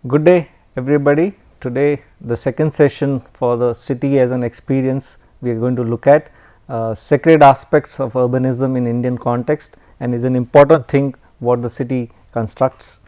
Good day everybody. Today the second session for the city as an experience, we are going to look at sacred aspects of urbanism in Indian context, and is an important thing what the city constructs.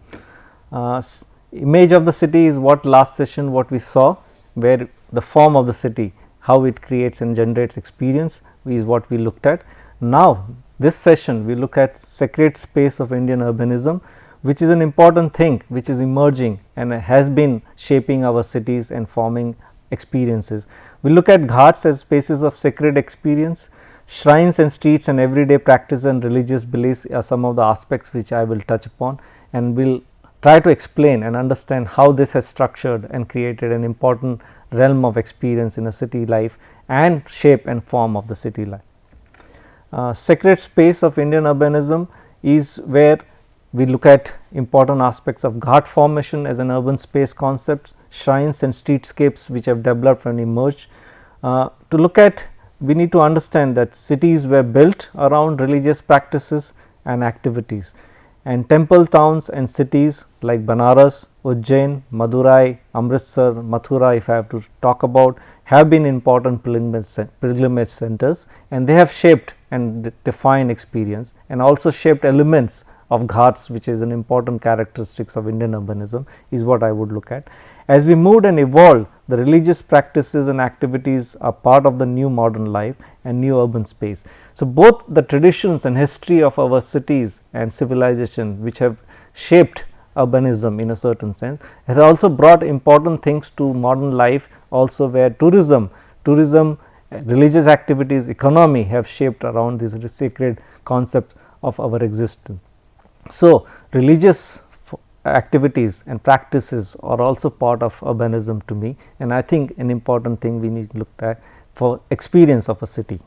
Image of the city is what last session what we saw, where the form of the city, how it creates and generates experience is what we looked at. Now this session we look at sacred space of Indian urbanism, which is an important thing which is emerging and has been shaping our cities and forming experiences. We look at ghats as spaces of sacred experience. Shrines and streets and everyday practice and religious beliefs are some of the aspects which I will touch upon, and will try to explain and understand how this has structured and created an important realm of experience in a city life and shape and form of the city life. Sacred space of Indian urbanism is where we look at important aspects of ghat formation as an urban space concept, shrines and streetscapes which have developed and emerged. To look at, we need to understand that cities were built around religious practices and activities, and temple towns and cities like Banaras, Ujjain, Madurai, Amritsar, Mathura, if I have to talk about, have been important pilgrimage centers, and they have shaped and defined experience and also shaped elements of ghats, which is an important characteristics of Indian urbanism, is what I would look at. As we moved and evolved, the religious practices and activities are part of the new modern life and new urban space. So, both the traditions and history of our cities and civilization which have shaped urbanism in a certain sense, has also brought important things to modern life also, where tourism, religious activities, economy have shaped around these sacred concepts of our existence. So, religious activities and practices are also part of urbanism to me, and I think an important thing we need to look at for experience of a city.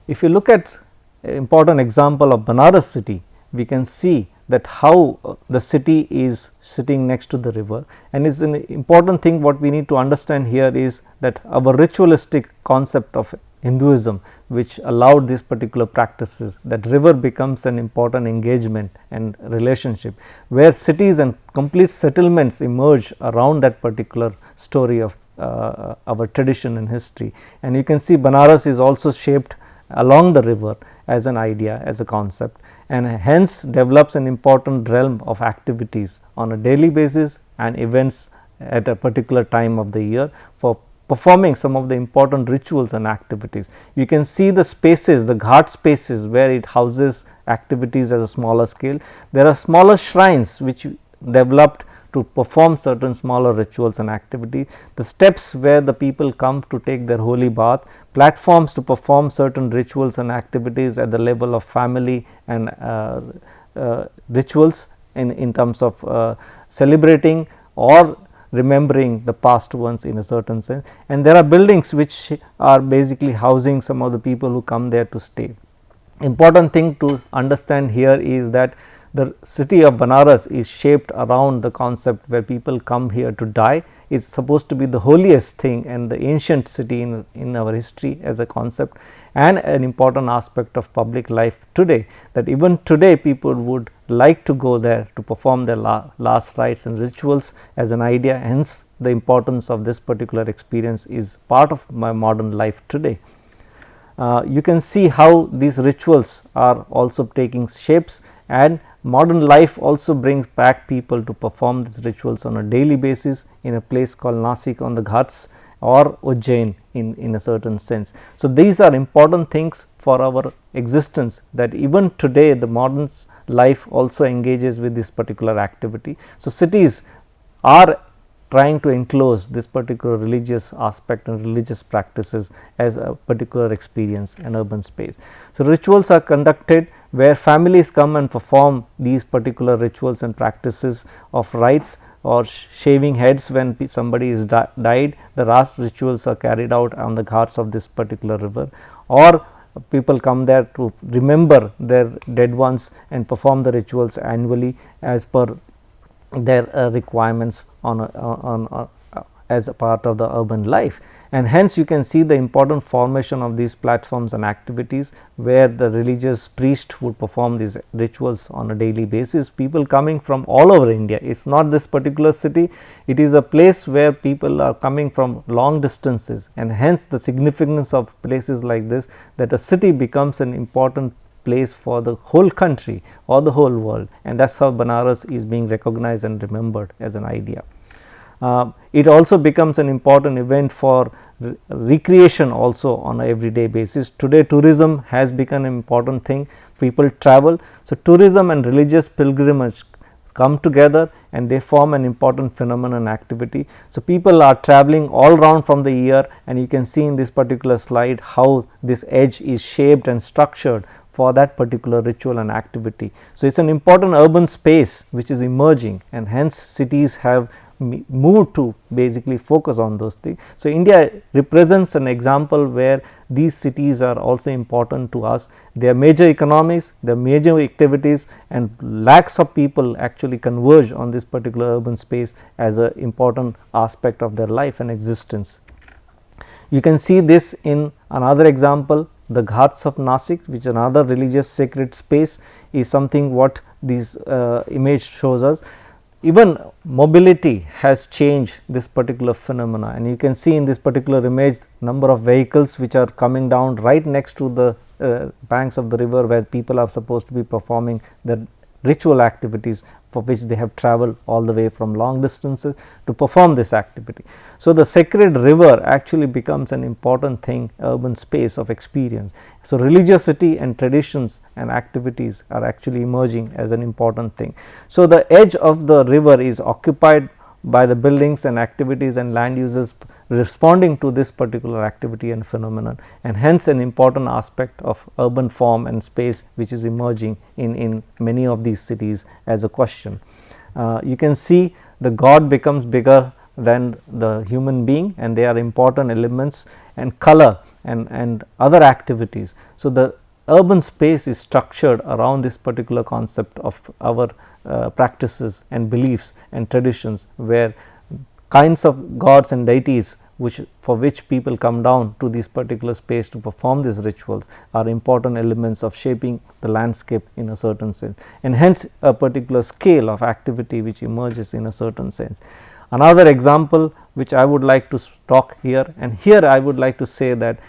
If you look at an important example of Banaras city, we can see that how the city is sitting next to the river, and is an important thing what we need to understand here is that our ritualistic concept of Hinduism, which allowed these particular practices, that river becomes an important engagement and relationship, where cities and complete settlements emerge around that particular story of our tradition and history. And you can see Banaras is also shaped along the river as an idea, as a concept, and hence develops an important realm of activities on a daily basis and events at a particular time of the year for performing some of the important rituals and activities. You can see the spaces, the ghat spaces, where it houses activities at a smaller scale. There are smaller shrines which developed to perform certain smaller rituals and activities, the steps where the people come to take their holy bath, platforms to perform certain rituals and activities at the level of family and rituals in terms of celebrating or remembering the past ones in a certain sense, and there are buildings which are basically housing some of the people who come there to stay. Important thing to understand here is that the city of Banaras is shaped around the concept where people come here to die. It's supposed to be the holiest thing and the ancient city in our history as a concept, and an important aspect of public life today, that even today people would like to go there to perform their last rites and rituals as an idea. Hence, the importance of this particular experience is part of my modern life today. You can see how these rituals are also taking shapes, and modern life also brings back people to perform these rituals on a daily basis in a place called Nasik on the Ghats or Ujjain in a certain sense. So, these are important things for our existence, that even today the modern life also engages with this particular activity. So, cities are trying to enclose this particular religious aspect and religious practices as a particular experience and urban space. So, rituals are conducted where families come and perform these particular rituals and practices of rites or shaving heads when somebody is died. The last rituals are carried out on the ghats of this particular river, or people come there to remember their dead ones and perform the rituals annually as per their requirements as a part of the urban life. And hence you can see the important formation of these platforms and activities, where the religious priest would perform these rituals on a daily basis. People coming from all over India, it is not this particular city, it is a place where people are coming from long distances, and hence the significance of places like this, that a city becomes an important place for the whole country or the whole world, and that is how Banaras is being recognized and remembered as an idea. It also becomes an important event for recreation also on a everyday basis. Today tourism has become an important thing, people travel. So, tourism and religious pilgrimage come together and they form an important phenomenon activity. So, people are traveling all round from the year, and you can see in this particular slide how this edge is shaped and structured for that particular ritual and activity. So, it is an important urban space which is emerging, and hence cities have moved to basically focus on those things. So, India represents an example where these cities are also important to us. They are major economies, they are major activities, and lakhs of people actually converge on this particular urban space as an important aspect of their life and existence. You can see this in another example, the Ghats of Nasik, which is another religious sacred space, is something what this image shows us. Even mobility has changed this particular phenomena, and you can see in this particular image number of vehicles which are coming down right next to the banks of the river, where people are supposed to be performing the ritual activities for which they have traveled all the way from long distances to perform this activity. So, the sacred river actually becomes an important thing, urban space of experience. So, religiosity and traditions and activities are actually emerging as an important thing. So, the edge of the river is occupied by the buildings and activities and land uses responding to this particular activity and phenomenon, and hence an important aspect of urban form and space which is emerging in many of these cities as a question. You can see the god becomes bigger than the human being, and they are important elements, and color and other activities. So, the urban space is structured around this particular concept of our practices and beliefs and traditions, where kinds of gods and deities for which people come down to this particular space to perform these rituals are important elements of shaping the landscape in a certain sense, and hence a particular scale of activity which emerges in a certain sense. Another example which I would like to talk here, and here I would like to say that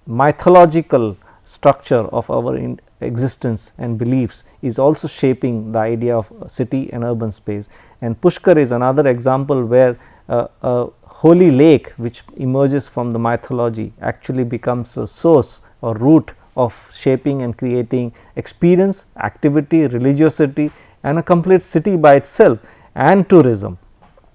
mythological structure of our existence and beliefs is also shaping the idea of city and urban space, and Pushkar is another example where a holy lake which emerges from the mythology actually becomes a source or root of shaping and creating experience, activity, religiosity, and a complete city by itself, and tourism,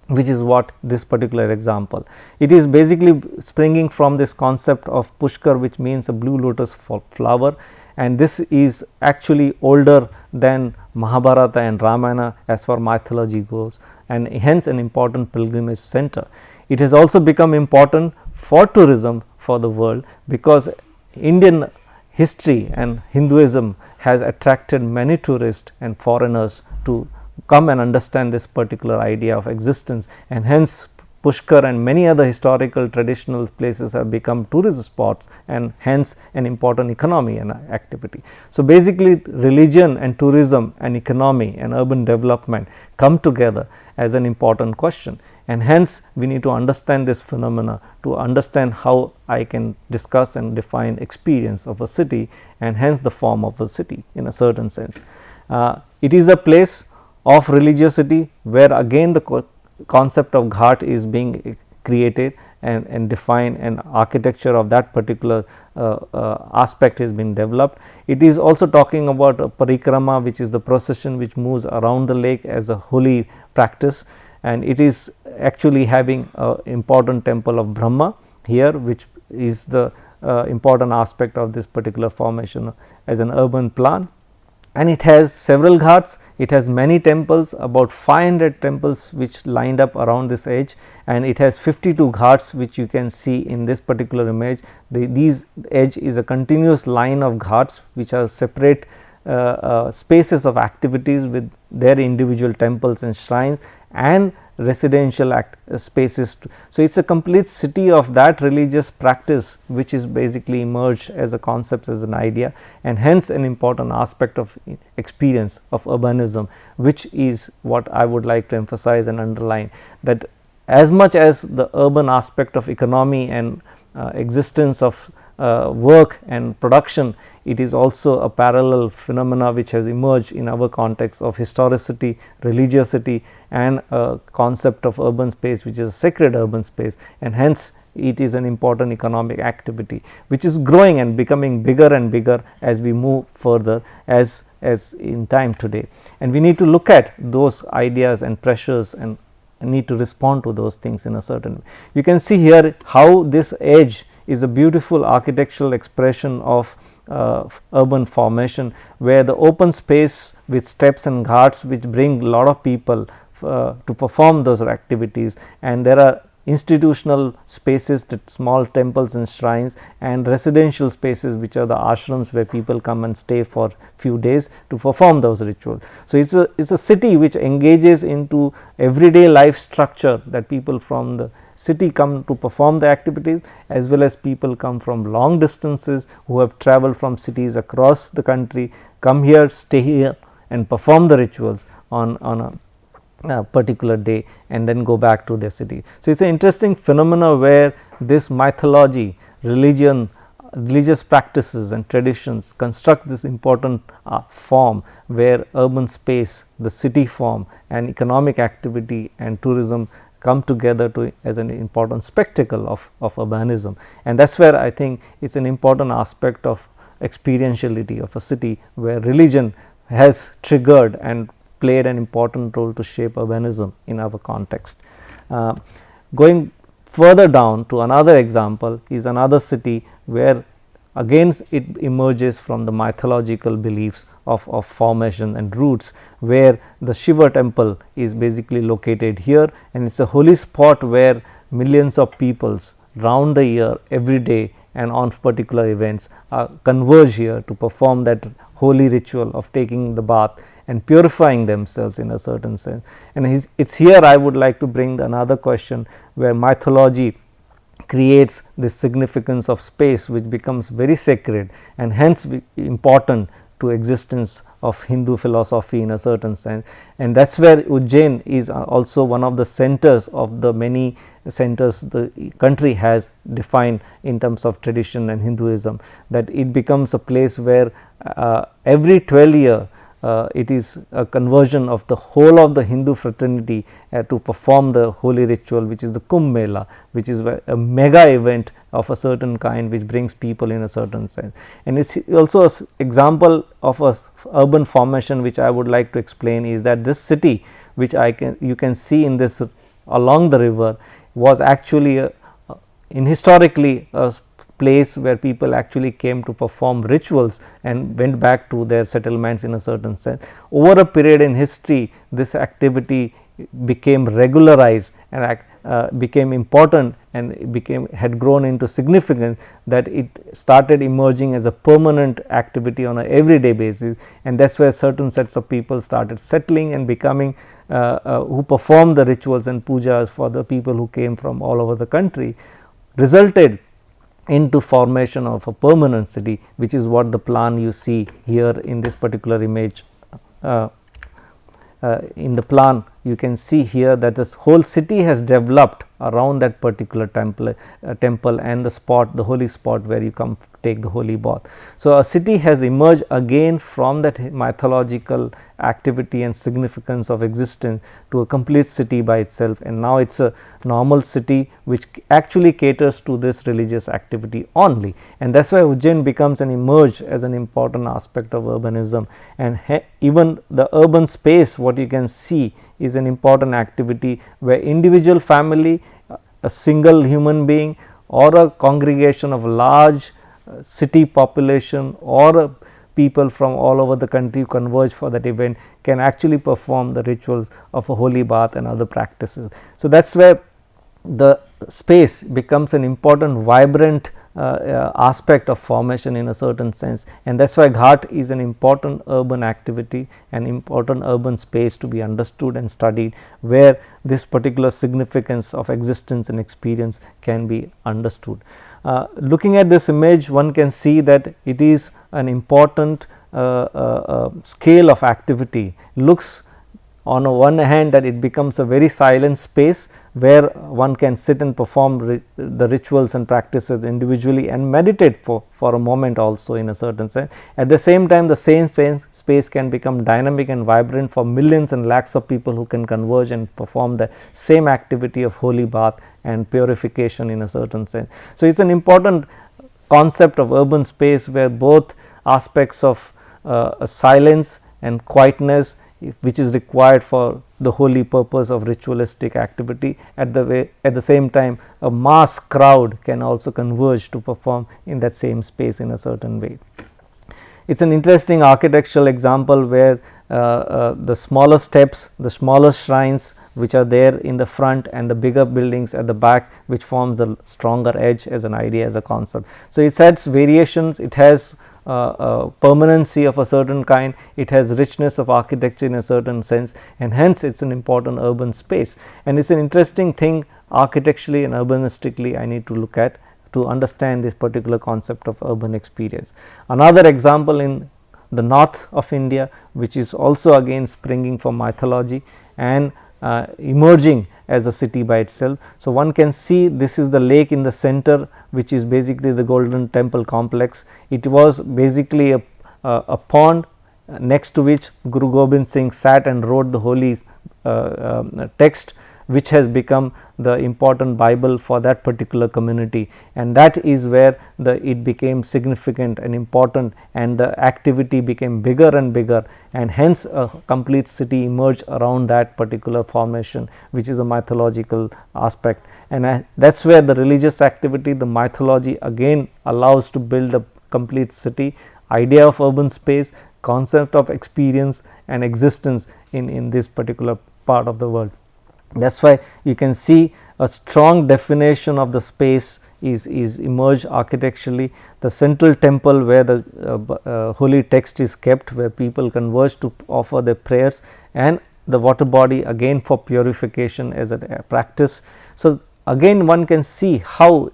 which is what this particular example. It is basically springing from this concept of Pushkar, which means a blue lotus flower, and this is actually older than Mahabharata and Ramayana as far mythology goes, and hence an important pilgrimage center. It has also become important for tourism for the world, because Indian history and Hinduism has attracted many tourists and foreigners to come and understand this particular idea of existence, and hence Pushkar and many other historical traditional places have become tourist spots, and hence an important economy and activity. So, basically religion and tourism and economy and urban development come together as an important question, and hence we need to understand this phenomena to understand how I can discuss and define experience of a city, and hence the form of a city in a certain sense. It is a place of religiosity, where again the concept of ghat is being created and defined, and architecture of that particular aspect has been developed. It is also talking about a parikrama, which is the procession which moves around the lake as a holy practice, and it is actually having a important temple of Brahma here, which is the important aspect of this particular formation as an urban plan. And it has several ghats, it has many temples, about 500 temples which lined up around this edge, and it has 52 ghats which you can see in this particular image. These edge is a continuous line of ghats which are separate spaces of activities with their individual temples and shrines, and residential spaces. So, it is a complete city of that religious practice which is basically emerged as a concept, as an idea, and hence an important aspect of experience of urbanism, which is what I would like to emphasize and underline, that as much as the urban aspect of economy and existence of work and production, it is also a parallel phenomena which has emerged in our context of historicity, religiosity, and a concept of urban space which is a sacred urban space, and hence it is an important economic activity which is growing and becoming bigger and bigger as we move further as in time today. And we need to look at those ideas and pressures and need to respond to those things in a certain way. You can see here how this edge is a beautiful architectural expression of urban formation, where the open space with steps and ghats which bring a lot of people to perform those activities, and there are institutional spaces, that small temples and shrines, and residential spaces which are the ashrams where people come and stay for few days to perform those rituals. So, it is a city which engages into everyday life structure, that people from the city come to perform the activities, as well as people come from long distances who have traveled from cities across the country, come here, stay here and perform the rituals on a particular day and then go back to their city. So, it is an interesting phenomena where this mythology, religion, religious practices and traditions construct this important form, where urban space, the city form, and economic activity and tourism come together to as an important spectacle of urbanism. And that is where I think it is an important aspect of experientiality of a city, where religion has triggered and played an important role to shape urbanism in our context. Going further down to another example is another city where again it emerges from the mythological beliefs of formation and roots, where the Shiva temple is basically located here, and it is a holy spot where millions of peoples round the year, every day and on particular events converge here to perform that holy ritual of taking the bath and purifying themselves in a certain sense. And it is here I would like to bring another question, where mythology creates this significance of space which becomes very sacred and hence important to existence of Hindu philosophy in a certain sense. And that is where Ujjain is also one of the centers of the many centers the country has defined in terms of tradition and Hinduism, that it becomes a place where every 12 years it is a conversion of the whole of the Hindu fraternity to perform the holy ritual, which is the Kumbh Mela, which is a mega event of a certain kind which brings people in a certain sense. And it is also an example of a urban formation which I would like to explain, is that this city which you can see in this along the river was actually in historically a place where people actually came to perform rituals and went back to their settlements in a certain sense. Over a period in history, this activity became regularized and became important, and had grown into significance, that it started emerging as a permanent activity on an everyday basis, and that is where certain sets of people started settling and becoming who performed the rituals and pujas for the people who came from all over the country, resulted into formation of a permanent city, which is what the plan you see here in this particular image. In the plan you can see here that this whole city has developed around that particular temple and the holy spot where you come take the holy bath. So, a city has emerged again from that mythological activity and significance of existence to a complete city by itself, and now it is a normal city which actually caters to this religious activity only, and that is why Ujjain becomes and emerge as an important aspect of urbanism. And even the urban space, what you can see is an important activity where individual family, a single human being, or a congregation of large city population, or people from all over the country converge for that event, can actually perform the rituals of a holy bath and other practices. So, that is where the space becomes an important vibrant aspect of formation in a certain sense, and that is why Ghat is an important urban activity, an important urban space to be understood and studied, where this particular significance of existence and experience can be understood. Looking at this image, one can see that it is an important scale of activity. Looks on one hand that it becomes a very silent space where one can sit and perform the rituals and practices individually and meditate for a moment also in a certain sense. At the same time, the same space can become dynamic and vibrant for millions and lakhs of people who can converge and perform the same activity of holy bath and purification in a certain sense. So, it is an important concept of urban space where both aspects of silence and quietness, which is required for the holy purpose of ritualistic activity, at the same time a mass crowd can also converge to perform in that same space in a certain way. It is an interesting architectural example where the smaller steps, the smaller shrines which are there in the front and the bigger buildings at the back, which forms the stronger edge as an idea, as a concept. So, it adds variations, it has permanency of a certain kind, it has richness of architecture in a certain sense, and hence it is an important urban space, and it is an interesting thing architecturally and urbanistically I need to look at to understand this particular concept of urban experience. Another example in the north of India, which is also again springing from mythology and emerging as a city by itself. So, one can see this is the lake in the center, which is basically the Golden Temple complex. It was basically a pond next to which Guru Gobind Singh sat and wrote the holy text, which has become the important Bible for that particular community, and that is where it became significant and important, and the activity became bigger and bigger, and hence a complete city emerged around that particular formation, which is a mythological aspect. And that is where the religious activity, the mythology again allows to build a complete city, idea of urban space, concept of experience and existence in this particular part of the world. That is why you can see a strong definition of the space is emerged architecturally. The central temple where the holy text is kept, where people converge to offer their prayers, and the water body again for purification as a practice. So, again one can see how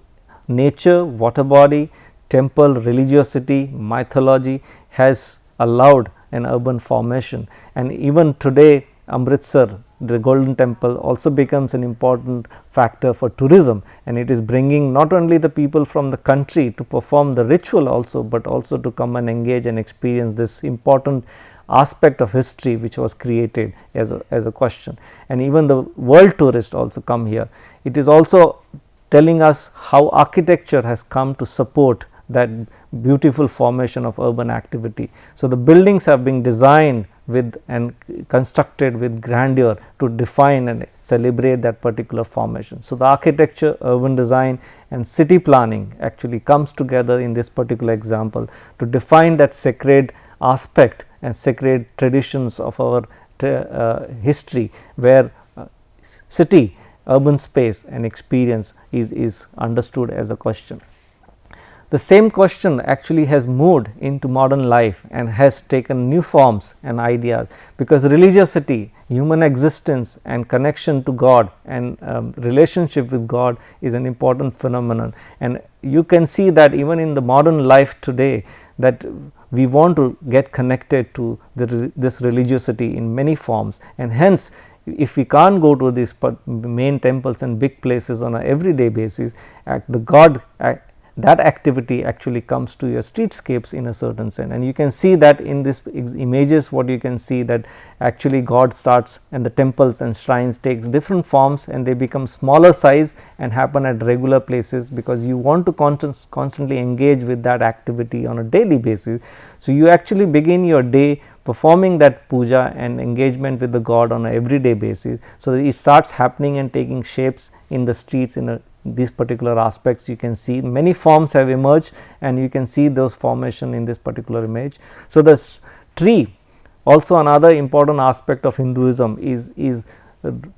nature, water body, temple, religiosity, mythology has allowed an urban formation, and even today Amritsar, the Golden Temple, also becomes an important factor for tourism, and it is bringing not only the people from the country to perform the ritual also, but also to come and engage and experience this important aspect of history which was created as a question, and even the world tourists also come here. It is also telling us how architecture has come to support that beautiful formation of urban activity. So, the buildings have been designed with and constructed with grandeur to define and celebrate that particular formation. So, the architecture, urban design and city planning actually comes together in this particular example to define that sacred aspect and sacred traditions of our history, where city, urban space and experience is understood as a question. The same question actually has moved into modern life and has taken new forms and ideas, because religiosity, human existence and connection to God and relationship with God is an important phenomenon, and you can see that even in the modern life today, that we want to get connected to this religiosity in many forms, and hence if we can't go to these main temples and big places on an everyday basis, that activity actually comes to your streetscapes in a certain sense, and you can see that in this images. What you can see that actually God starts, and the temples and shrines takes different forms, and they become smaller size and happen at regular places, because you want to constantly engage with that activity on a daily basis. So, you actually begin your day performing that puja and engagement with the God on an everyday basis. So, it starts happening and taking shapes in the streets in these particular aspects. You can see many forms have emerged, and you can see those formation in this particular image. So, the tree, also another important aspect of Hinduism, is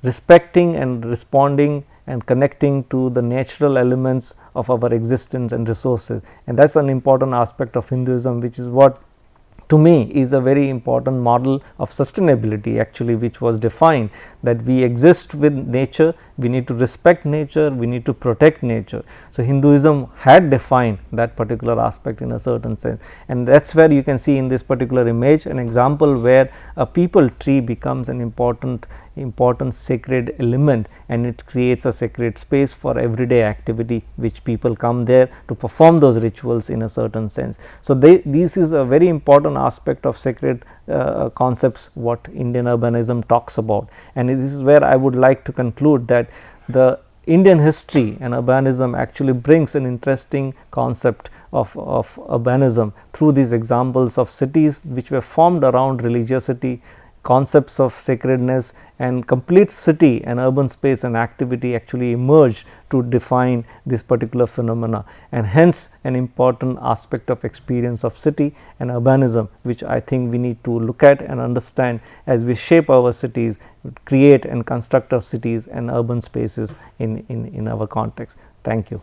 respecting and responding and connecting to the natural elements of our existence and resources. And that is an important aspect of Hinduism, which is what to me is a very important model of sustainability actually, which was defined that we exist with nature, we need to respect nature, we need to protect nature. So, Hinduism had defined that particular aspect in a certain sense, and that is where you can see in this particular image an example where a peepal tree becomes an important sacred element, and it creates a sacred space for everyday activity which people come there to perform those rituals in a certain sense. So, this is a very important aspect of sacred concepts what Indian urbanism talks about, and this is where I would like to conclude that the Indian history and urbanism actually brings an interesting concept of urbanism through these examples of cities which were formed around religiosity, concepts of sacredness, and complete city and urban space and activity actually emerged to define this particular phenomena, and hence an important aspect of experience of city and urbanism, which I think we need to look at and understand as we shape our cities, create and construct our cities and urban spaces in our context. Thank you.